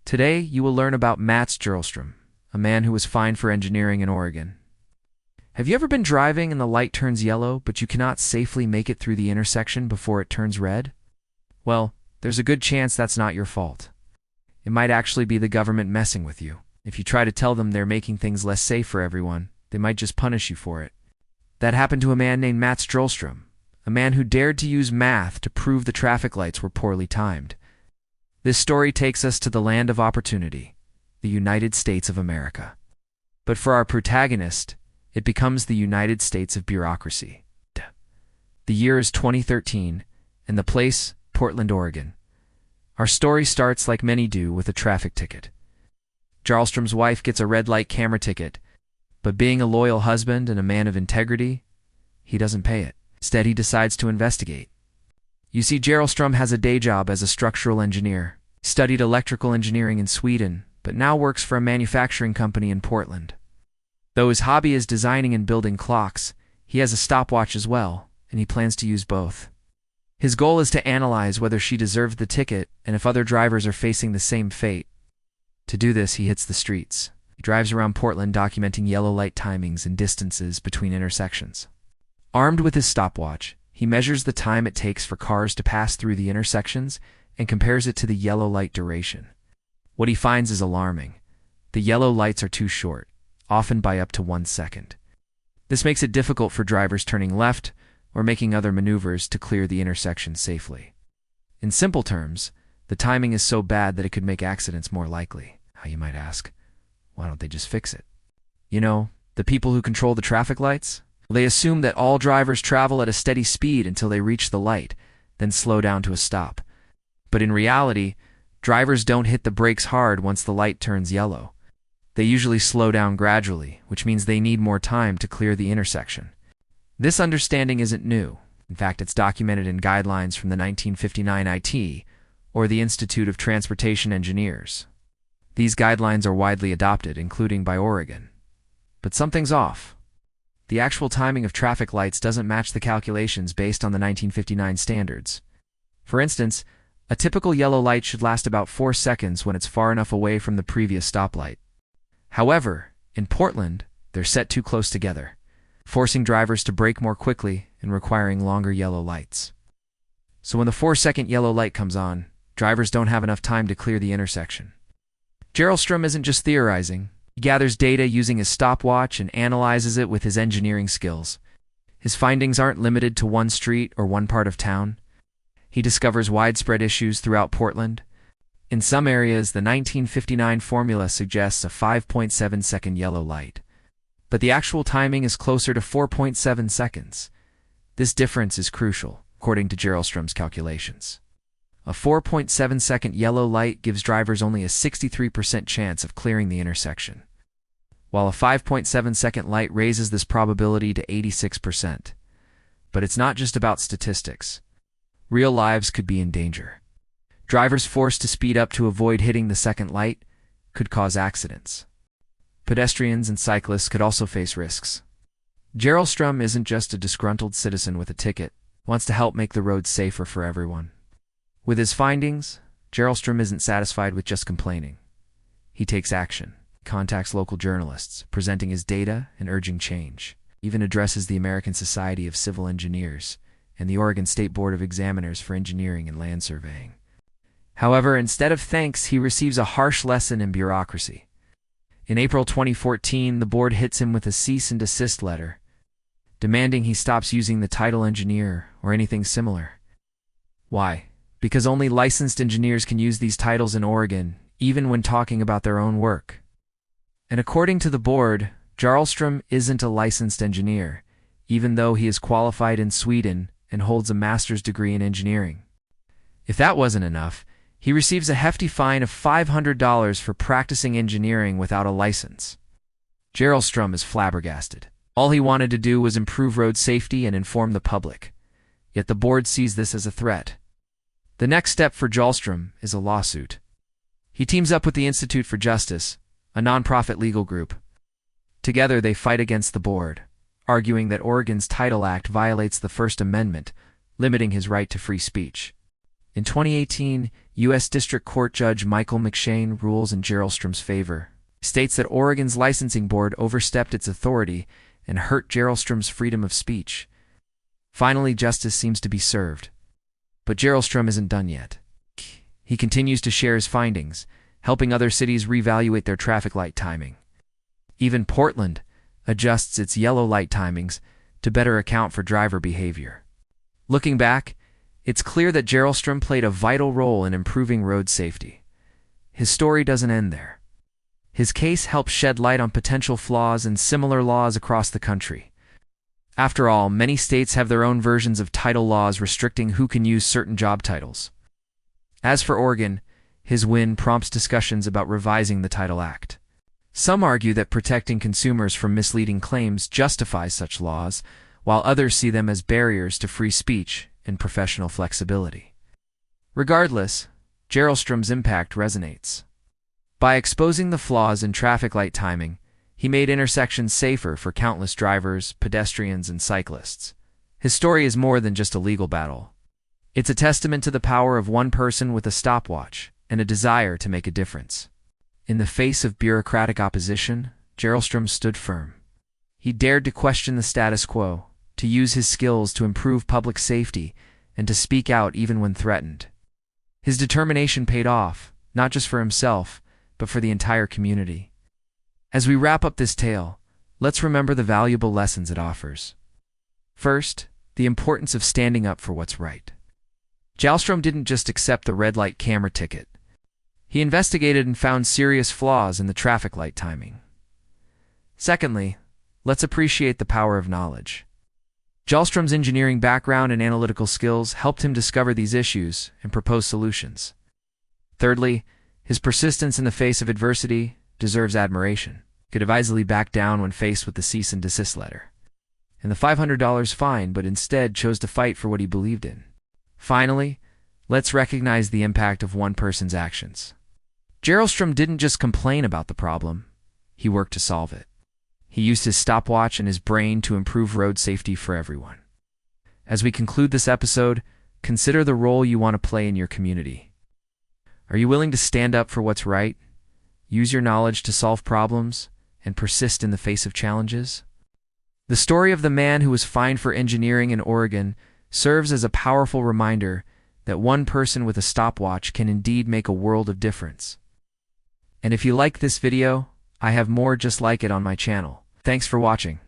Today, you will learn about Mats Gerlstrom, a man who was fined for engineering in Oregon. Have you ever been driving and the light turns yellow, but you cannot safely make it through the intersection before it turns red? Well, there's a good chance that's not your fault. It might actually be the government messing with you. If you try to tell them they're making things less safe for everyone, they might just punish you for it. That happened to a man named Mats Gerlstrom, a man who dared to use math to prove the traffic lights were poorly timed. This story takes us to the land of opportunity, the United States of America. But for our protagonist, it becomes the United States of bureaucracy. The year is 2013, and the place, Portland, Oregon. Our story starts, like many do, with a traffic ticket. Gerlstrom's wife gets a red light camera ticket, but being a loyal husband and a man of integrity, he doesn't pay it. Instead, he decides to investigate. You see, Gerlstrom has a day job as a structural engineer. He studied electrical engineering in Sweden, but now works for a manufacturing company in Portland. Though his hobby is designing and building clocks, he has a stopwatch as well, and he plans to use both. His goal is to analyze whether she deserved the ticket and if other drivers are facing the same fate. To do this, he hits the streets. He drives around Portland documenting yellow light timings and distances between intersections. Armed with his stopwatch, he measures the time it takes for cars to pass through the intersections and compares it to the yellow light duration. What he finds is alarming. The yellow lights are too short, often by up to 1 second. This makes it difficult for drivers turning left or making other maneuvers to clear the intersection safely. In simple terms, the timing is so bad that it could make accidents more likely. How, you might ask? Why don't they just fix it? You know, the people who control the traffic lights? They assume that all drivers travel at a steady speed until they reach the light, then slow down to a stop. But in reality, drivers don't hit the brakes hard once the light turns yellow. They usually slow down gradually, which means they need more time to clear the intersection. This understanding isn't new. In fact, it's documented in guidelines from the 1959 IT, or the Institute of Transportation Engineers. These guidelines are widely adopted, including by Oregon. But something's off. The actual timing of traffic lights doesn't match the calculations based on the 1959 standards. For instance, a typical yellow light should last about 4 seconds when it's far enough away from the previous stoplight. However, in Portland, they're set too close together, forcing drivers to brake more quickly and requiring longer yellow lights. So when the 4-second yellow light comes on, drivers don't have enough time to clear the intersection. Gerlstrom isn't just theorizing. He gathers data using his stopwatch and analyzes it with his engineering skills. His findings aren't limited to one street or one part of town. He discovers widespread issues throughout Portland. In some areas, the 1959 formula suggests a 5.7-second yellow light, but the actual timing is closer to 4.7 seconds. This difference is crucial, according to Gerlstrom's calculations. A 4.7-second yellow light gives drivers only a 63% chance of clearing the intersection, while a 5.7-second light raises this probability to 86%. But it's not just about statistics. Real lives could be in danger. Drivers forced to speed up to avoid hitting the second light could cause accidents. Pedestrians and cyclists could also face risks. Gerlstrom isn't just a disgruntled citizen with a ticket. He wants to help make the roads safer for everyone. With his findings, Gerlstrom isn't satisfied with just complaining. He takes action, contacts local journalists, presenting his data and urging change. He even addresses the American Society of Civil Engineers and the Oregon State Board of Examiners for Engineering and Land Surveying. However, instead of thanks, he receives a harsh lesson in bureaucracy. In April 2014, the board hits him with a cease and desist letter, demanding he stops using the title engineer or anything similar. Why? Because only licensed engineers can use these titles in Oregon, even when talking about their own work. And according to the board, Gerlstrom isn't a licensed engineer, even though he is qualified in Sweden and holds a master's degree in engineering. If that wasn't enough, he receives a hefty fine of $500 for practicing engineering without a license. Gerlstrom is flabbergasted. All he wanted to do was improve road safety and inform the public. Yet the board sees this as a threat. The next step for Gerlstrom is a lawsuit. He teams up with the Institute for Justice, a nonprofit legal group. Together they fight against the board, arguing that Oregon's Title Act violates the First Amendment, limiting his right to free speech. In 2018, U.S. District Court Judge Michael McShane rules in Jarlstrom's favor, states that Oregon's licensing board overstepped its authority and hurt Jarlstrom's freedom of speech. Finally, justice seems to be served. But Jarlstrom isn't done yet. He continues to share his findings, helping other cities reevaluate their traffic light timing. Even Portland adjusts its yellow light timings to better account for driver behavior. Looking back, it's clear that Jarlstrom played a vital role in improving road safety. His story doesn't end there. His case helps shed light on potential flaws in similar laws across the country. After all, many states have their own versions of title laws restricting who can use certain job titles. As for Oregon, his win prompts discussions about revising the Title Act. Some argue that protecting consumers from misleading claims justifies such laws, while others see them as barriers to free speech and professional flexibility. Regardless, Jarlstrom's impact resonates. By exposing the flaws in traffic light timing, he made intersections safer for countless drivers, pedestrians, and cyclists. His story is more than just a legal battle. It's a testament to the power of one person with a stopwatch and a desire to make a difference. In the face of bureaucratic opposition, Jarlstrom stood firm. He dared to question the status quo, to use his skills to improve public safety, and to speak out even when threatened. His determination paid off, not just for himself, but for the entire community. As we wrap up this tale, let's remember the valuable lessons it offers. First, the importance of standing up for what's right. Jarlstrom didn't just accept the red light camera ticket. He investigated and found serious flaws in the traffic light timing. Secondly, let's appreciate the power of knowledge. Jarlstrom's engineering background and analytical skills helped him discover these issues and propose solutions. Thirdly, his persistence in the face of adversity deserves admiration. He could have easily backed down when faced with the cease and desist letter and the $500 fine, but instead chose to fight for what he believed in. Finally, let's recognize the impact of one person's actions. Jarlstrom didn't just complain about the problem, he worked to solve it. He used his stopwatch and his brain to improve road safety for everyone. As we conclude this episode, consider the role you want to play in your community. Are you willing to stand up for what's right, use your knowledge to solve problems, and persist in the face of challenges? The story of the man who was fined for engineering in Oregon serves as a powerful reminder that one person with a stopwatch can indeed make a world of difference. And if you like this video, I have more just like it on my channel. Thanks for watching.